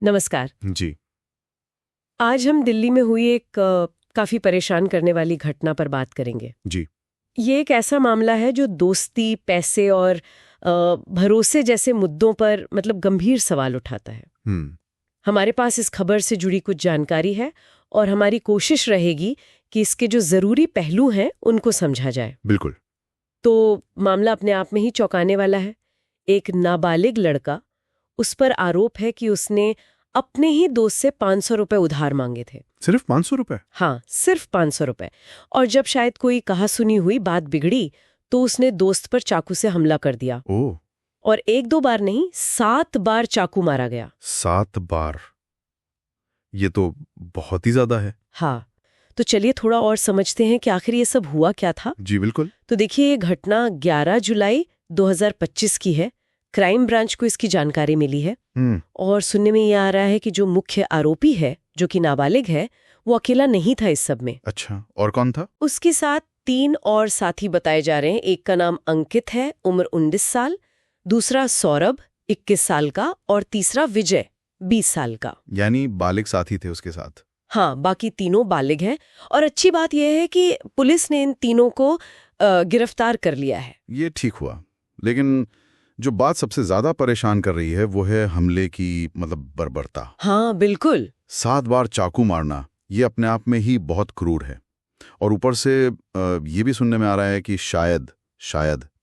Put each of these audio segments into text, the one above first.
नमस्कार जी। आज हम दिल्ली में हुई एक काफी परेशान करने वाली घटना पर बात करेंगे। जी। ये एक ऐसा मामला है जो दोस्ती, पैसे और भरोसे जैसे मुद्दों पर मतलब गंभीर सवाल उठाता है। हम्म। हमारे पास इस खबर से जुड़ी कुछ जानकारी है और हमारी कोशिश रहेगी कि इसके जो जरूरी पहलू हैं उनको समझा जाए। बिल्कुल। तो मामला अपने आप में ही चौंकाने वाला है। एक नाबालिग लड़का, उस पर आरोप है कि उसने अपने ही दोस्त से 500 रुपए उधार मांगे थे। सिर्फ 500 रुपए? हाँ, सिर्फ 500 रुपए। और जब शायद कोई कहासुनी हुई, बात बिगड़ी, तो उसने दोस्त पर चाकू से हमला कर दिया। ओह। और एक दो बार नहीं, 7 बार चाकू मारा गया। 7 बार? ये तो बहुत ही ज्यादा है। हाँ, तो चलिए थोड़ा और समझते हैं कि आखिर ये सब हुआ क्या था। जी बिल्कुल। तो देखिए, ये घटना 11 जुलाई 2025 की है। क्राइम ब्रांच को इसकी जानकारी मिली है और सुनने में ये आ रहा है कि जो मुख्य आरोपी है, जो कि नाबालिग है, वो अकेला नहीं था इस सब में। अच्छा, और कौन था? उसके साथ 3 और साथी बताए जा रहे हैं। एक का नाम अंकित है, उम्र 19 साल, दूसरा सौरभ 21 साल का और तीसरा विजय 20 साल का। यानी बालिग साथी थे उसके साथ? हाँ, बाकी तीनों बालिग हैं। और अच्छी बात यह है कि पुलिस ने इन तीनों को गिरफ्तार कर लिया है। ये ठीक हुआ, लेकिन जो बात सबसे ज्यादा परेशान कर रही है वो है हमले की मतलब बर्बरता। हाँ बिल्कुल। 7 बार चाकू मारना ये अपने आप में ही बहुत क्रूर है। और ऊपर से ये भी सुनने में आ रहा है कि शायद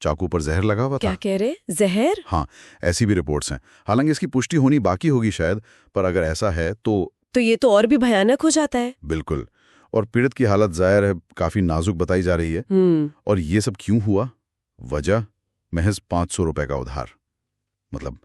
चाकू पर जहर लगा हुआ था। क्या कह रहे? जहर? हाँ, ऐसी भी रिपोर्ट्स हैं। हालांकि इसकी पुष्टि होनी बाकी होगी शायद, पर अगर ऐसा है तो ये तो और भी भयानक हो जाता है। बिल्कुल। और पीड़ित की हालत जाहिर है काफी नाजुक बताई जा रही है। और ये सब क्यों हुआ? वजह महज 500 रुपए का उधार। मतलब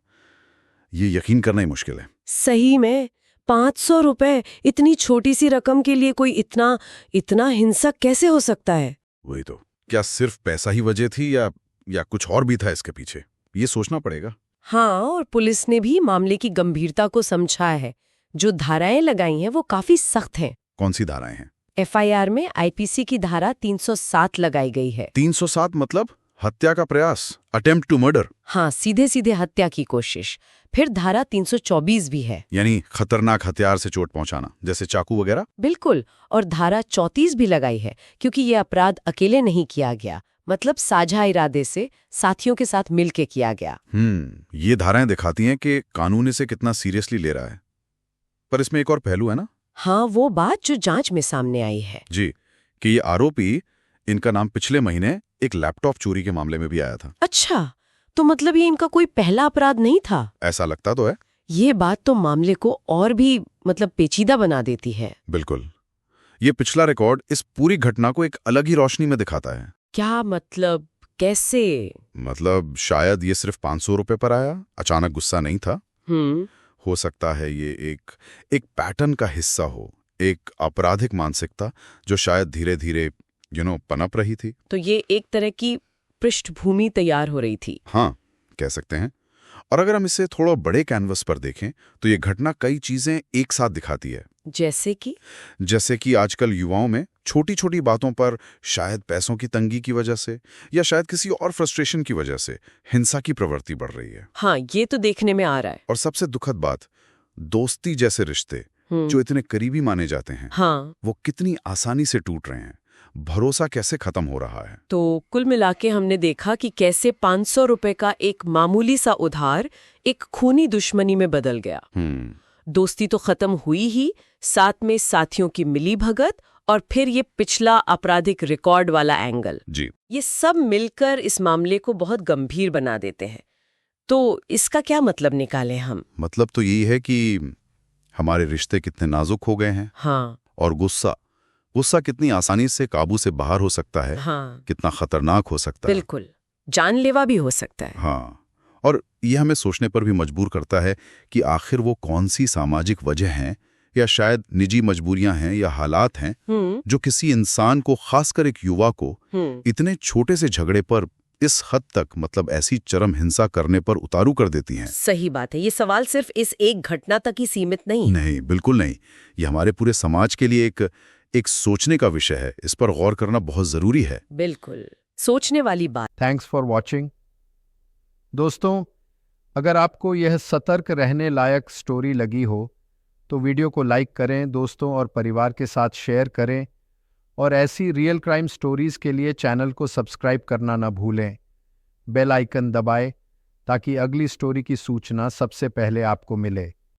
ये यकीन करना ही मुश्किल है। सही में 500 रुपए, इतनी छोटी सी रकम के लिए कोई इतना हिंसक कैसे हो सकता है? वही तो। क्या सिर्फ पैसा ही वजह थी या कुछ और भी था इसके पीछे? ये सोचना पड़ेगा। हाँ, और पुलिस ने भी मामले की गंभीरता को समझा है। जो धाराएं लगाई हैं वो काफी सख्त हैं। कौन सी धाराएं हैं? FIR में आईपीसी की धारा 307 लगाई गई है। 307 मतलब हत्या का प्रयास, अटेम्प्ट टू मर्डर। हाँ, सीधे सीधे हत्या की कोशिश। फिर धारा 324 भी है, यानी खतरनाक हथियार से चोट पहुंचाना, जैसे चाकू वगैरह। बिल्कुल। और धारा 34 भी लगाई है, क्योंकि ये अपराध अकेले नहीं किया गया, मतलब साझा इरादे से साथियों के साथ मिलके किया गया। ये धाराएं दिखाती हैं कि कानून इसे कितना सीरियसली ले रहा है। पर इसमें एक और पहलू है ना? हाँ, वो बात जो जांच में सामने आई है। जी, कि ये आरोपी, इनका नाम पिछले महीने एक लैपटॉप चोरी के मामले में भी आया था। अच्छा, तो मतलब ये इनका कोई पहला अपराध नहीं था? ऐसा लगता तो है। ये बात तो मामले को और भी मतलब पेचीदा बना देती है। बिल्कुल। ये पिछला रिकॉर्ड इस पूरी घटना को एक अलग ही रोशनी में दिखाता है। क्या मतलब? कैसे? मतलब शायद ये सिर्फ 500 रुपए पर आया, अचानक गुस्सा नहीं था। हो सकता है ये एक पैटर्न का हिस्सा हो, एक आपराधिक मानसिकता जो शायद धीरे धीरे पनप रही थी। तो ये एक तरह की पृष्ठभूमि तैयार हो रही थी। हाँ, कह सकते हैं। और अगर हम इसे थोड़ा बड़े कैनवस पर देखें तो ये घटना कई चीजें एक साथ दिखाती है। जैसे कि आजकल युवाओं में छोटी छोटी बातों पर, शायद पैसों की तंगी की वजह से या शायद किसी और फ्रस्ट्रेशन की वजह से, हिंसा की प्रवृत्ति बढ़ रही है। हाँ, ये तो देखने में आ रहा है। और सबसे दुखद बात, दोस्ती जैसे रिश्ते जो इतने करीबी माने जाते हैं, हाँ, वो कितनी आसानी से टूट रहे हैं। भरोसा कैसे खत्म हो रहा है। तो कुल मिलाके हमने देखा कि कैसे 500 रुपए का एक मामूली सा उधार एक खूनी दुश्मनी में बदल गया। दोस्ती तो खत्म हुई ही, साथ में साथियों की मिलीभगत और फिर ये पिछला आपराधिक रिकॉर्ड वाला एंगल। जी। ये सब मिलकर इस मामले को बहुत गंभीर बना देते हैं। तो इसका क्या मतलब निकालें हम? मतलब तो यही है कि हमारे रिश्ते कितने नाजुक हो गए हैं। हाँ। और गुस्सा कितनी आसानी से काबू से बाहर हो सकता है। हाँ, कितना खतरनाक हो सकता है। बिल्कुल, जानलेवा भी हो सकता है। हाँ, और ये हमें सोचने पर भी मजबूर करता है कि आखिर वो कौन सी सामाजिक वजह हैं या शायद निजी मजबूरियां हैं या हालात हैं जो किसी इंसान को, खासकर एक युवा को, इतने छोटे से झगड़े पर इस हद तक, मतलब ऐसी चरम हिंसा करने पर उतारू कर देती हैं। सही बात है। ये सवाल सिर्फ इस एक घटना तक ही सीमित नहीं, बिल्कुल नहीं। ये हमारे पूरे समाज के लिए एक सोचने का विषय है। इस पर गौर करना बहुत जरूरी है। बिल्कुल, सोचने वाली बात। Thanks for watching. दोस्तों, अगर आपको यह सतर्क रहने लायक स्टोरी लगी हो तो वीडियो को लाइक करें, दोस्तों और परिवार के साथ शेयर करें और ऐसी रियल क्राइम स्टोरीज के लिए चैनल को सब्सक्राइब करना न भूलें। बेल आइकन दबाएं ताकि अगली स्टोरी की सूचना सबसे पहले आपको मिले।